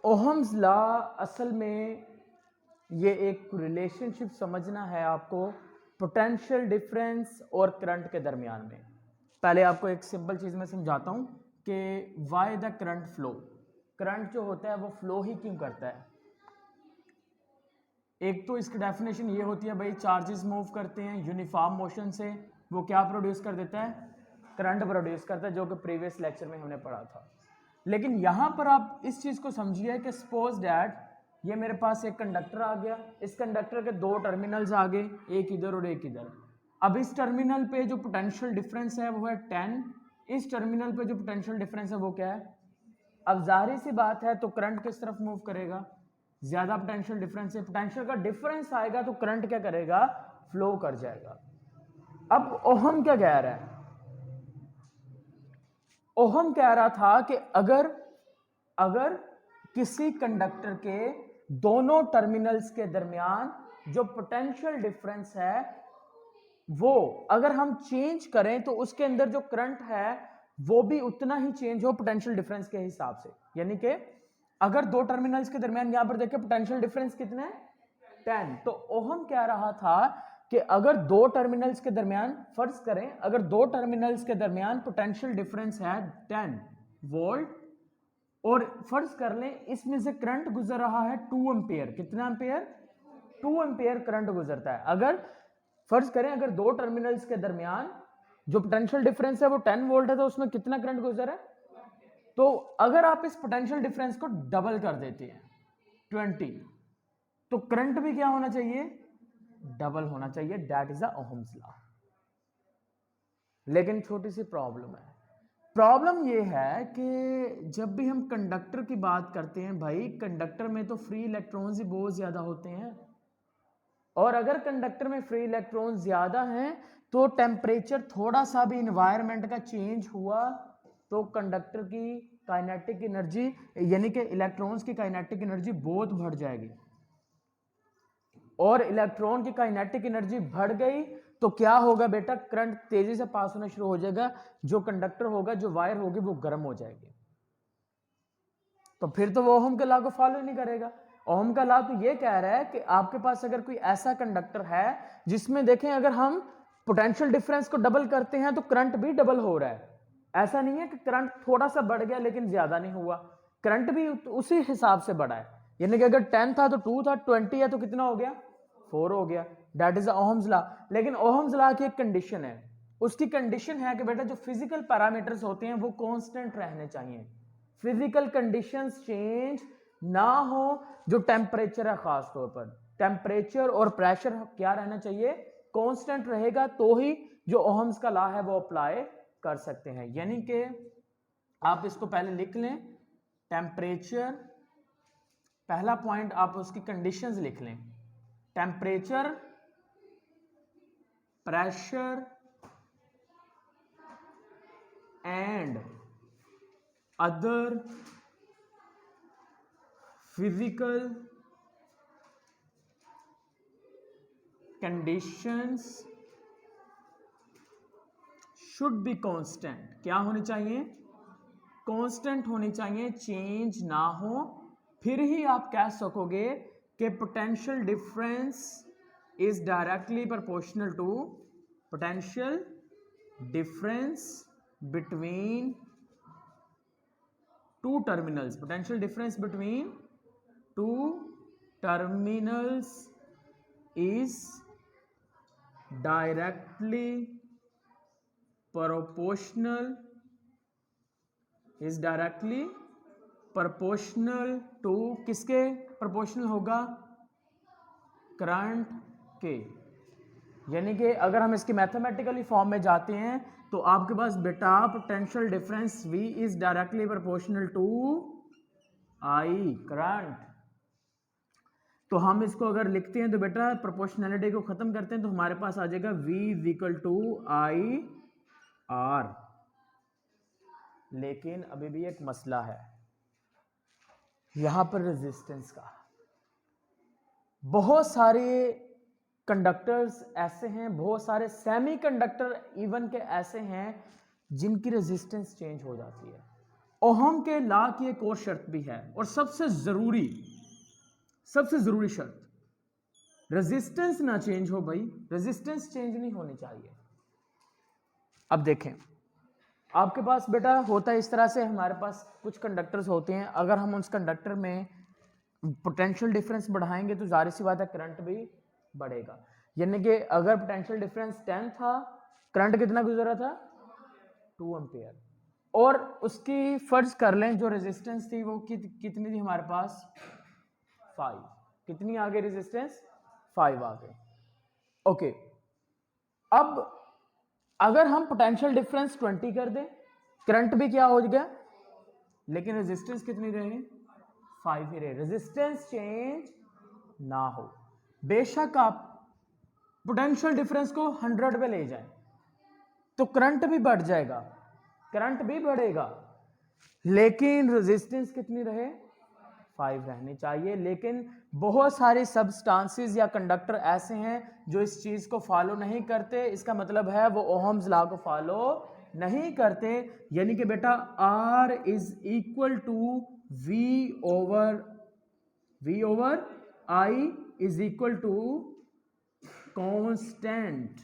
Ohm's law असल में ये एक रिलेशनशिप समझना है आपको पोटेंशियल डिफरेंस और करंट के दरमियान में। पहले आपको एक सिंपल चीज़ में समझाता हूँ कि why the current flow. Current जो होता है वो फ्लो ही क्यों करता है। एक तो इसकी डेफिनेशन ये होती है भाई, चार्जेस मूव करते हैं यूनिफॉर्म मोशन से, वो क्या प्रोड्यूस कर देता है, करंट प्रोड्यूस करता है, जो कि प्रीवियस लेक्चर में हमने पढ़ा था। लेकिन यहां पर आप इस चीज को समझिए कि सपोज दैट ये मेरे पास एक कंडक्टर आ गया, इस कंडक्टर के दो टर्मिनल्स आ गए, एक इधर और एक इधर। अब इस टर्मिनल पे जो पोटेंशियल डिफरेंस है वो है 10, इस टर्मिनल पे जो पोटेंशियल डिफरेंस है वो क्या है। अब जाहिर सी बात है तो करंट किस तरफ मूव करेगा, ज्यादा पोटेंशियल डिफरेंस है, पोटेंशियल का डिफरेंस आएगा तो करंट क्या करेगा, फ्लो कर जाएगा। अब ओहम क्या कह रहा है, ओहम कह रहा था कि अगर किसी कंडक्टर के दोनों टर्मिनल्स के दरमियान जो पोटेंशियल डिफरेंस है वो अगर हम चेंज करें तो उसके अंदर जो करंट है वो भी उतना ही चेंज हो पोटेंशियल डिफरेंस के हिसाब से। यानी कि अगर दो टर्मिनल्स के दरमियान यहां पर देखिए पोटेंशियल डिफरेंस कितना है, 10। तो ओहम कह रहा था कि अगर दो टर्मिनल्स के दरमियान, फर्ज करें अगर दो टर्मिनल्स के दरमियान पोटेंशियल डिफरेंस है 10 वोल्ट, और फर्ज कर लें इसमें से करंट गुजर रहा है 2 एम्पियर। कितना एम्पियर, 2 एम्पियर करंट गुजरता है। अगर फर्ज करें अगर दो टर्मिनल्स के दरमियान जो पोटेंशियल डिफरेंस है वो 10 वोल्ट है तो उसमें कितना करंट गुजर है। तो अगर आप इस पोटेंशियल डिफरेंस को डबल कर देते हैं 20, तो करंट भी क्या होना चाहिए, डबल होना चाहिए। That is the Ohm's law. लेकिन छोटी सी प्रॉब्लम है, प्रॉब्लम यह है कि जब भी हम कंडक्टर की बात करते हैं भाई, कंडक्टर में तो फ्री इलेक्ट्रॉन्स ही बहुत ज्यादा होते हैं, और अगर कंडक्टर में फ्री इलेक्ट्रॉन ज्यादा हैं तो टेम्परेचर थोड़ा सा भी इन्वायरमेंट का चेंज हुआ तो कंडक्टर की काइनेटिक एनर्जी यानी कि इलेक्ट्रॉन्स की काइनेटिक एनर्जी बहुत बढ़ जाएगी, और इलेक्ट्रॉन की काइनेटिक एनर्जी बढ़ गई तो क्या होगा बेटा, करंट तेजी से पास होना शुरू हो जाएगा, जो कंडक्टर होगा, जो वायर होगी वो गर्म हो जाएगी। तो फिर तो वो ओहम के लॉ को फॉलो नहीं करेगा। ओहम का लॉ तो ये कह रहा है कि आपके पास अगर कोई ऐसा कंडक्टर है जिसमें देखें अगर हम पोटेंशियल डिफरेंस को डबल करते हैं तो करंट भी डबल हो रहा है। ऐसा नहीं है कि करंट थोड़ा सा बढ़ गया लेकिन ज्यादा नहीं हुआ, करंट भी उसी हिसाब से बढ़ा है। यानी कि अगर 10 था तो 2 था, 20 है तो कितना हो गया, 4 हो गया। That is Ohm's law. लेकिन ओहम्स लॉ की एक कंडीशन है, उसकी कंडीशन है कि बेटा जो फिजिकल पैरामीटर्स होते हैं वो कांस्टेंट रहने चाहिए, फिजिकल कंडीशंस चेंज ना हो। जो टेम्परेचर है, खास तौर पर टेम्परेचर और प्रेशर क्या रहना चाहिए, कांस्टेंट रहेगा, तो ही जो ओहम्स का लॉ है वो अप्लाई कर सकते हैं। यानी कि आप इसको पहले लिख लें, टेम्परेचर, पहला पॉइंट आप उसकी कंडीशंस लिख लें, temperature, pressure and other physical conditions should be constant. क्या होनी चाहिए, कांस्टेंट होनी चाहिए, चेंज ना हो। फिर ही आप कह सकोगे कि potential difference is directly proportional to potential difference between two terminals. Potential difference between two terminals is directly proportional to किसके प्रोपोर्शनल होगा, करंट के। यानी कि अगर हम इसकी मैथमेटिकली फॉर्म में जाते हैं तो आपके पास बेटा potential difference V is directly proportional to I current. तो हम इसको अगर लिखते हैं तो बेटा प्रोपोर्शनैलिटी को खत्म करते हैं तो हमारे पास आ जाएगा V is equal to I R. लेकिन अभी भी एक मसला है यहां पर रेजिस्टेंस का। बहुत सारे कंडक्टर्स ऐसे हैं, बहुत सारे सेमी कंडक्टर इवन के ऐसे हैं जिनकी रेजिस्टेंस चेंज हो जाती है। ओहम के लॉ की एक और शर्त भी है, और सबसे जरूरी शर्त, रेजिस्टेंस ना चेंज हो भाई, रेजिस्टेंस चेंज नहीं होनी चाहिए। अब देखें, आपके पास बेटा होता है इस तरह से, हमारे पास कुछ कंडक्टर्स होते हैं, अगर हम उस कंडक्टर में पोटेंशियल डिफरेंस बढ़ाएंगे तो जाहिर सी बात है करंट भी बढ़ेगा। यानी कि अगर पोटेंशियल डिफरेंस 10 था, करंट कितना गुजरा था 2 एम्पियर, और उसकी फर्ज कर लें जो रेजिस्टेंस थी वो कितनी थी हमारे पास 5, कितनी आ गई रेजिस्टेंस 5 आ गई। ओके, अब अगर हम पोटेंशियल डिफरेंस 20 कर दें, करंट भी क्या हो गया, लेकिन रेजिस्टेंस कितनी रहे 5 ही रहे, रेजिस्टेंस चेंज ना हो। बेशक आप पोटेंशियल डिफरेंस को 100 पे ले जाएं तो करंट भी बढ़ जाएगा, करंट भी बढ़ेगा, लेकिन रेजिस्टेंस कितनी रहे 5 रहनी चाहिए। लेकिन बहुत सारे सब्सटेंसेस या कंडक्टर ऐसे हैं जो इस चीज को फॉलो नहीं करते, इसका मतलब है वो ओहम्स लॉ को फॉलो नहीं करते। यानी कि बेटा R is equal to V over I is equal to constant,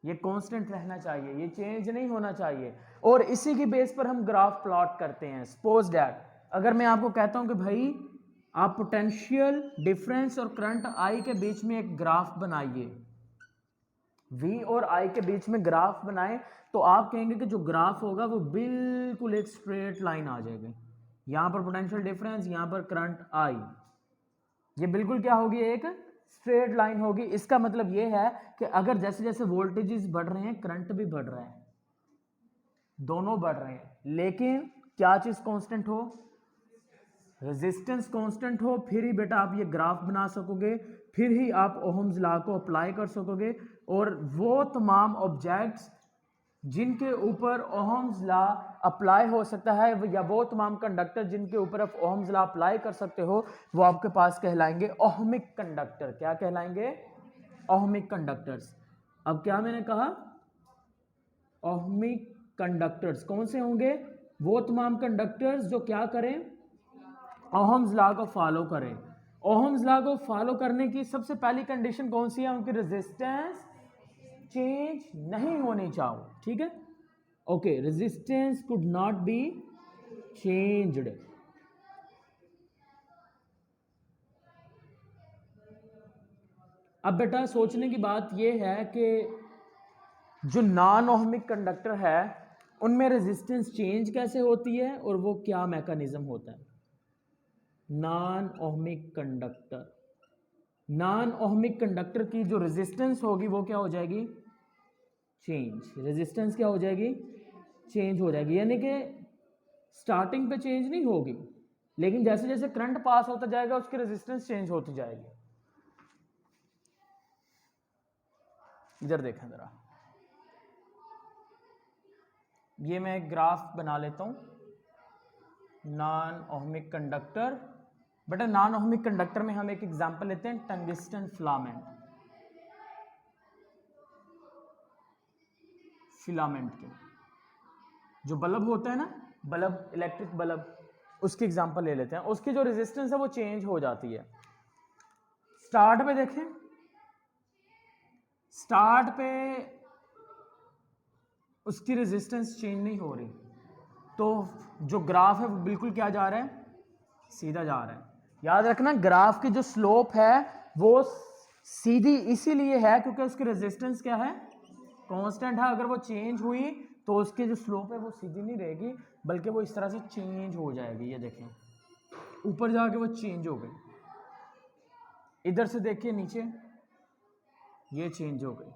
ये कांस्टेंट रहना चाहिए, ये चेंज नहीं होना चाहिए, और इसी की बेस पर हम ग्राफ प्लॉट करते हैं। सपोज दैट अगर मैं आपको कहता हूं कि भाई आप पोटेंशियल डिफरेंस और करंट I के बीच में एक ग्राफ बनाइए, V और I के बीच में ग्राफ बनाएं, तो आप कहेंगे कि जो ग्राफ होगा वो बिल्कुल एक स्ट्रेट लाइन आ जाएगी, यहां पर पोटेंशियल डिफरेंस, यहां पर करंट I, ये बिल्कुल क्या होगी एक स्ट्रेट लाइन होगी। इसका मतलब ये है कि अगर जैसे जैसे वोल्टेजेस बढ़ रहे हैं करंट भी बढ़ रहा है, दोनों बढ़ रहे हैं, लेकिन क्या चीज कांस्टेंट हो, रेजिस्टेंस कांस्टेंट हो, फिर ही बेटा आप ये ग्राफ बना सकोगे, फिर ही आप ओहम्स लॉ को अप्लाई कर सकोगे, और वो तमाम ऑब्जेक्ट्स जिनके ऊपर ओहम्स लॉ अप्लाई हो सकता है, या वो तमाम कंडक्टर जिनके ऊपर आप ओहम्स लॉ अप्लाई कर सकते हो, वो आपके पास कहलाएंगे ओहमिक कंडक्टर। क्या कहलाएंगे, ओहमिक कंडक्टर्स। अब क्या मैंने कहा, ओहमिक कंडक्टर्स कौन से होंगे, वो तमाम कंडक्टर्स जो क्या करें, ओहम्स लॉ को फॉलो करें। ओहम्स लॉ को फॉलो करने की सबसे पहली कंडीशन कौन सी है, उनकी रेजिस्टेंस चेंज नहीं होनी चाहिए, ठीक है, okay, resistance could not be changed. अब बेटा सोचने की बात यह है कि जो नॉन ओहमिक कंडक्टर है उनमें रेजिस्टेंस चेंज कैसे होती है और वो क्या मैकेनिज्म होता है। Non ohmic conductor, non ohmic conductor की जो रेजिस्टेंस होगी वो क्या हो जाएगी, चेंज, रेजिस्टेंस क्या हो जाएगी, चेंज हो जाएगी। यानी कि स्टार्टिंग पे चेंज नहीं होगी, लेकिन जैसे जैसे करंट पास होता जाएगा उसकी रेजिस्टेंस चेंज होती जाएगी। इधर देखें जरा, ये मैं एक ग्राफ बना लेता हूं, नॉन ओहमिक कंडक्टर। बेटा नॉन ओहमिक कंडक्टर में हम एक एग्जांपल लेते हैं, टंगस्टन फिलामेंट के, जो बल्ब होता है ना, बल्ब, इलेक्ट्रिक बल्ब, उसकी एग्जांपल ले लेते हैं। उसकी जो रेजिस्टेंस है वो चेंज हो जाती है। स्टार्ट पे देखें, स्टार्ट पे उसकी रेजिस्टेंस चेंज नहीं हो रही, तो जो ग्राफ है वो बिल्कुल क्या जा रहा है, सीधा जा रहा है। याद रखना ग्राफ की जो स्लोप है वो सीधी इसीलिए है क्योंकि उसकी रेजिस्टेंस क्या है, कांस्टेंट है। अगर वो चेंज हुई तो उसकी जो स्लोप है वो सीधी नहीं रहेगी, बल्कि वो इस तरह से चेंज हो जाएगी। ये देखें ऊपर जाके वो चेंज हो गई, इधर से देखिए नीचे ये चेंज हो गई।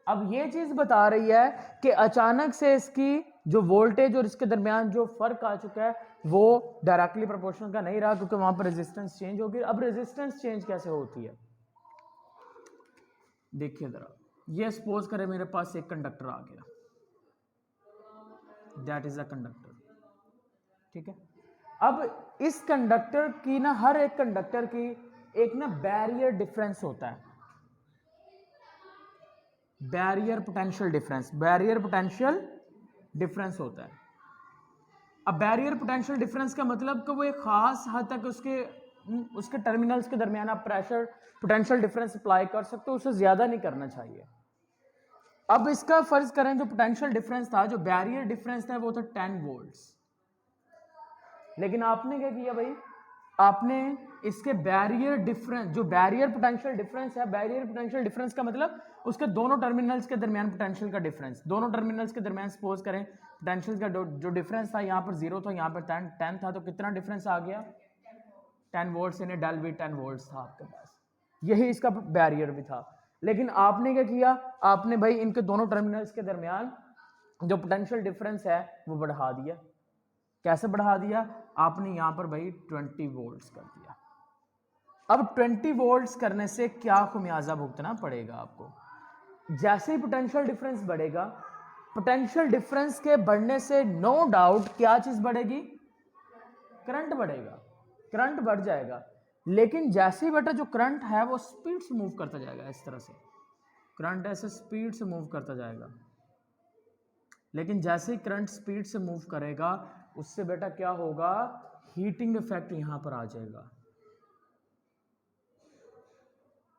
अब ये चीज बता रही है कि अचानक से इसकी जो वोल्टेज और इसके दरमियान जो फर्क आ चुका है वो डायरेक्टली प्रोपोर्शनल का नहीं रहा, क्योंकि वहां पर रेजिस्टेंस चेंज होगी। अब रेजिस्टेंस चेंज कैसे होती है, देखिए जरा, ये सपोज करें मेरे पास एक कंडक्टर आ गया, दैट इज अ कंडक्टर, ठीक है। अब इस कंडक्टर की ना, हर एक कंडक्टर की एक ना बैरियर डिफरेंस होता है, barrier potential difference, barrier potential difference होता है। अब बैरियर पोटेंशियल डिफरेंस का मतलब कि वो एक खास हद तक उसके टर्मिनल्स के दरमियान आप प्रेशर पोटेंशियल डिफरेंस अप्लाई कर सकते हो, उससे ज्यादा नहीं करना चाहिए। अब इसका फर्ज करें जो पोटेंशियल डिफरेंस था, जो बैरियर डिफरेंस था वो था 10 वोल्ट्स, लेकिन आपने क्या किया भाई, आपने इसके बैरियर डिफरेंस, जो बैरियर पोटेंशियल डिफरेंस है, बैरियर पोटेंशियल डिफरेंस का मतलब उसके दोनों टर्मिनल्स के दरमियान पोटेंशियल का डिफरेंस, दोनों टर्मिनल्स के दरमियान सपोज करें पोटेंशियल का जो डिफरेंस था, यहाँ पर 0 था, यहाँ पर 10 था, तो कितना डिफरेंस आ गया 10 वोल्ट्स, यानी डेल वी 10 वोल्ट्स था आपके पास, यही इसका बैरियर भी था। लेकिन आपने क्या किया, आपने भाई इनके दोनों टर्मिनल्स के दरमियान जो पोटेंशियल डिफरेंस है वो बढ़ा दिया। कैसे बढ़ा दिया, आपने यहां पर भाई 20 वोल्ट्स कर दिया। अब 20 वोल्ट्स करने से क्या खुमियाजा भुगतना पड़ेगा आपको, जैसे ही पोटेंशियल डिफरेंस बढ़ेगा, पोटेंशियल डिफरेंस के बढ़ने से नो डाउट क्या चीज बढ़ेगी, करंट बढ़ेगा, करंट बढ़ जाएगा। लेकिन जैसे ही बेटा जो करंट है वो स्पीड से मूव करता जाएगा, इस तरह से करंट ऐसे स्पीड से मूव करता जाएगा, लेकिन जैसे ही करंट स्पीड से मूव करेगा उससे बेटा क्या होगा, हीटिंग इफेक्ट यहां पर आ जाएगा,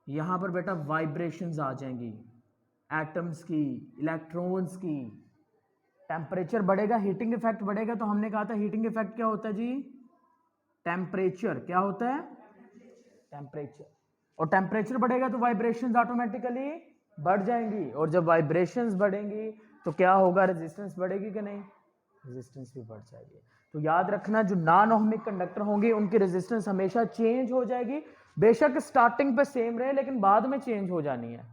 यहां पर बेटा वाइब्रेशंस आ जाएंगी एटम्स की, इलेक्ट्रॉन्स की, टेम्परेचर बढ़ेगा, हीटिंग इफेक्ट बढ़ेगा। तो हमने कहा था हीटिंग इफेक्ट क्या होता है जी, टेम्परेचर, क्या होता है टेम्परेचर, और टेम्परेचर बढ़ेगा तो वाइब्रेशंस ऑटोमेटिकली बढ़ जाएंगी, और जब वाइब्रेशंस बढ़ेंगी तो क्या होगा, रेजिस्टेंस बढ़ेगी कि नहीं, रेजिस्टेंस भी बढ़ जाएगी। तो याद रखना जो नॉन ओहमिक कंडक्टर होंगे उनकी रेजिस्टेंस हमेशा चेंज हो जाएगी, बेशक स्टार्टिंग पे सेम रहे लेकिन बाद में चेंज हो जानी है।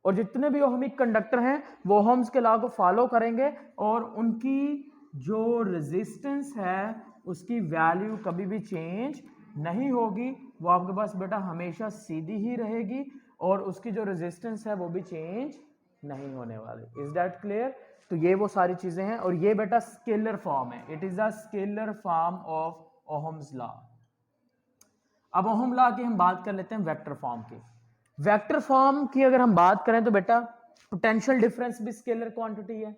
और जितने भी ओहमिक कंडक्टर हैं वो ओहम्स के लॉ को फॉलो करेंगे और उनकी जो रेजिस्टेंस है उसकी वैल्यू कभी भी चेंज नहीं होगी, वो आपके पास बेटा हमेशा सीधी ही रहेगी और उसकी जो रेजिस्टेंस है वो भी चेंज नहीं होने वाली। Is that clear? तो ये वो सारी चीजें हैं, और ये बेटा स्केलर फॉर्म है, it is a scalar form of Ohm's law. अब ओहम लॉ की हम बात कर लेते हैं वेक्टर फॉर्म की। वेक्टर फॉर्म की अगर हम बात करें तो बेटा पोटेंशियल डिफरेंस भी स्केलर क्वांटिटी है,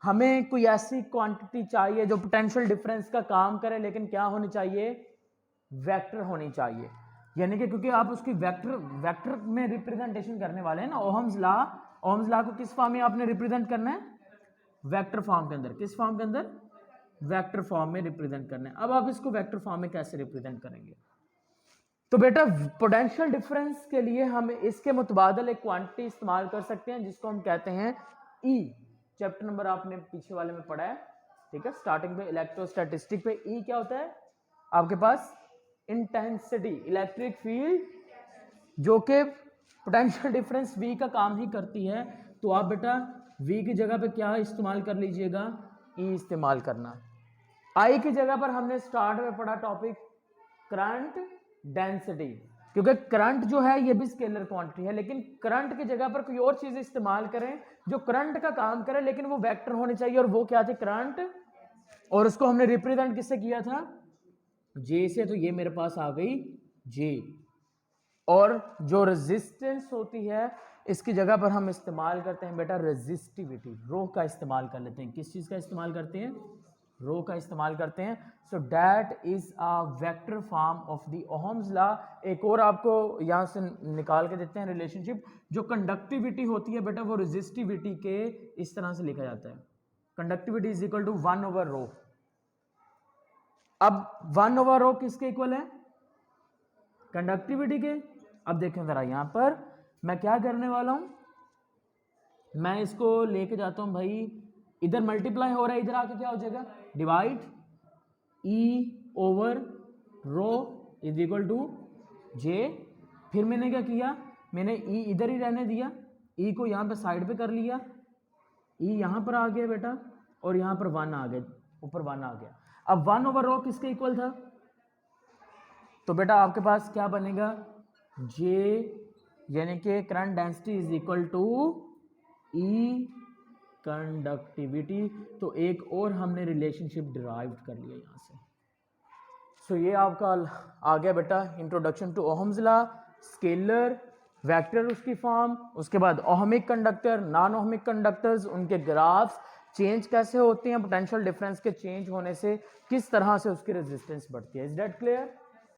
हमें कोई ऐसी क्वांटिटी चाहिए जो पोटेंशियल डिफरेंस का काम करे, लेकिन क्या होनी चाहिए, वेक्टर होनी चाहिए। यानी कि क्योंकि आप उसकी वेक्टर में रिप्रेजेंटेशन करने वाले हैं ना, ओहम्स लॉ को किस फॉर्म में आपने रिप्रेजेंट करना है, वेक्टर फॉर्म के अंदर। किस फॉर्म के अंदर, वेक्टर फॉर्म में रिप्रेजेंट करना है। अब आप इसको वेक्टर फॉर्म में कैसे रिप्रेजेंट करेंगे, तो बेटा पोटेंशियल डिफरेंस के लिए हम इसके मुतबादल एक क्वांटिटी इस्तेमाल कर सकते हैं जिसको हम कहते हैं ई। चैप्टर नंबर आपने पीछे वाले में पढ़ा है, ठीक है, स्टार्टिंग पे इलेक्ट्रोस्टैटिस्टिक पे। ई क्या होता है आपके पास, इंटेंसिटी, इलेक्ट्रिक फील्ड जो कि पोटेंशियल डिफरेंस वी का काम ही करती है। तो आप बेटा वी की जगह पे क्या इस्तेमाल कर लीजिएगा, ई इस्तेमाल करना। आई की जगह पर हमने स्टार्ट में पढ़ा टॉपिक करंट डेंसिटी, क्योंकि करंट जो है ये भी स्केलर क्वांटिटी है, लेकिन करंट की जगह पर कोई और चीज इस्तेमाल करें जो करंट का काम करे लेकिन वो वेक्टर होनी चाहिए, और वो क्या थे, करंट। और उसको हमने रिप्रेजेंट किससे किया था, जे से। तो ये मेरे पास आ गई जे, और जो रेजिस्टेंस होती है इसकी जगह पर हम इस्तेमाल करते हैं बेटा रेजिस्टिविटी, रो का इस्तेमाल कर लेते हैं। किस चीज का इस्तेमाल करते हैं, रो का इस्तेमाल करते हैं। So that is a vector form of the Ohm's law. एक और आपको यहां से निकाल के देते हैं रिलेशनशिप, जो कंडक्टिविटी होती है बेटा वो रेजिस्टिविटी के इस तरह से लिखा जाता है, कंडक्टिविटी इज इक्वल टू 1/रो। अब 1/रो किसके इक्वल है, कंडक्टिविटी के। अब देखें जरा यहां पर मैं क्या करने वाला हूं, मैं इसको लेके जाता हूं भाई, इधर मल्टीप्लाई हो रहा है, इधर आके क्या हो जाएगा, divide, E over rho is equal to J. फिर मैंने क्या किया, मैंने ई इधर ही रहने दिया, ई को यहां पे साइड पे कर लिया, ई यहां पर आ गया बेटा, और यहां पर 1 आ गया, ऊपर 1 आ गया। अब 1/रो किसके इक्वल था, तो बेटा आपके पास क्या बनेगा, जे यानी कि current density is equal to E conductivity. तो एक और हमने रिलेशनशिप डिराइव कर लिया यहां से। सो ये आपका आ गया बेटा introduction to Ohm's law, scalar, vector उसकी फॉर्म, उसके बाद ohmic conductor, non ohmic conductors, उनके ग्राफ्स, चेंज कैसे होती हैं, पोटेंशियल डिफरेंस के चेंज होने से किस तरह से उसकी रेजिस्टेंस बढ़ती है। Is that clear?